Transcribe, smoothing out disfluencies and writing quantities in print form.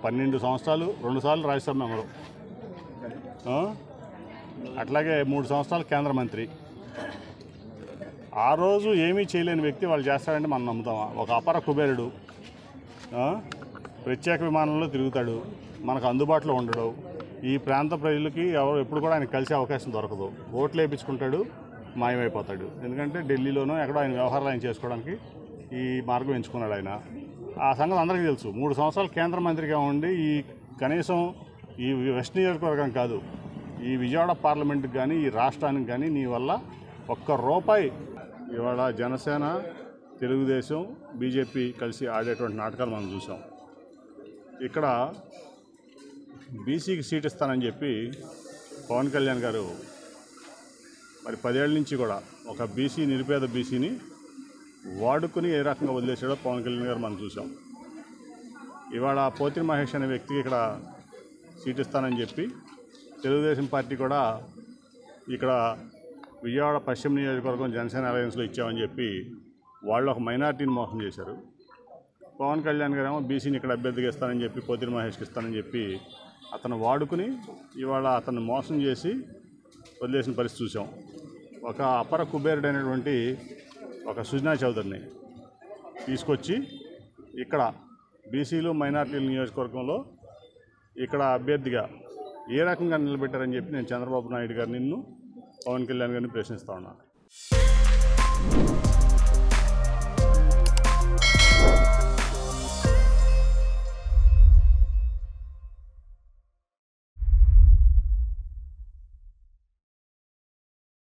12 సంవత్సరాలు 2 సార్లు రాజ్యసభ మెంబరు, అట్లాగే 3 సంవత్సరాలు కేంద్ర మంత్రి. ఆ రోజు ఏమీ చేయలేని వ్యక్తి వాళ్ళు చేస్తారంటే మనం నమ్ముతామా? ఒక అపర కుబేరుడు, ప్రత్యేక విమానంలో తిరుగుతాడు, మనకు అందుబాటులో ఉండడు. ఈ ప్రాంత ప్రజలకి ఎవరు ఎప్పుడు కూడా ఆయన కలిసే అవకాశం దొరకదు. ఓట్లు వేయించుకుంటాడు, మాయమైపోతాడు. ఎందుకంటే ఢిల్లీలోనో ఎక్కడో ఆయన వ్యవహారాలు ఆయన చేసుకోవడానికి ఈ మార్గం ఎంచుకున్నాడు ఆయన. ఆ సంగతి అందరికీ తెలుసు. 3 సంవత్సరాలు కేంద్ర మంత్రిగా ఉండి కనీసం ఈ వెస్ట్ నియోజకవర్గం కాదు, ఈ విజయవాడ పార్లమెంట్కి కానీ ఈ రాష్ట్రానికి కానీ నీ వల్ల ₹1 ఇవాళ జనసేన, తెలుగుదేశం, బీజేపీ కలిసి ఆడేటువంటి నాటకాలు మనం చూసాం. ఇక్కడ బీసీకి సీట్ ఇస్తానని చెప్పి పవన్ కళ్యాణ్ గారు మరి 10 ఏళ్ళ నుంచి కూడా ఒక నిరుపేద బీసీని వాడుకుని ఏ రకంగా వదిలేసాడో పవన్ కళ్యాణ్ గారు మనం చూసాం. ఇవాళ పోతిరి మహేష్ అనే వ్యక్తికి ఇక్కడ సీట్ ఇస్తానని చెప్పి తెలుగుదేశం పార్టీ కూడా ఇక్కడ విజయవాడ పశ్చిమ నియోజకవర్గం జనసేన అలయన్స్లో ఇచ్చామని చెప్పి వాళ్ళు ఒక మైనార్టీని మోసం చేశారు. పవన్ కళ్యాణ్ గారు ఏమో బీసీని ఇక్కడ అభ్యర్థిగా ఇస్తానని చెప్పి పోతిరి మహేష్కి ఇస్తానని చెప్పి అతను వాడుకుని ఇవాళ అతను మోసం చేసి వదిలేసిన పరిస్థితి చూసాం. ఒక అపర కుబేరుడైనటువంటి ఒక సుజనా చౌదరిని తీసుకొచ్చి ఇక్కడ బీసీలు మైనార్టీల నియోజకవర్గంలో ఇక్కడ అభ్యర్థిగా ఏ రకంగా నిలబెట్టారని చెప్పి నేను చంద్రబాబు నాయుడు గారు పవన్ కళ్యాణ్ గారిని ప్రశ్నిస్తా ఉన్నాను.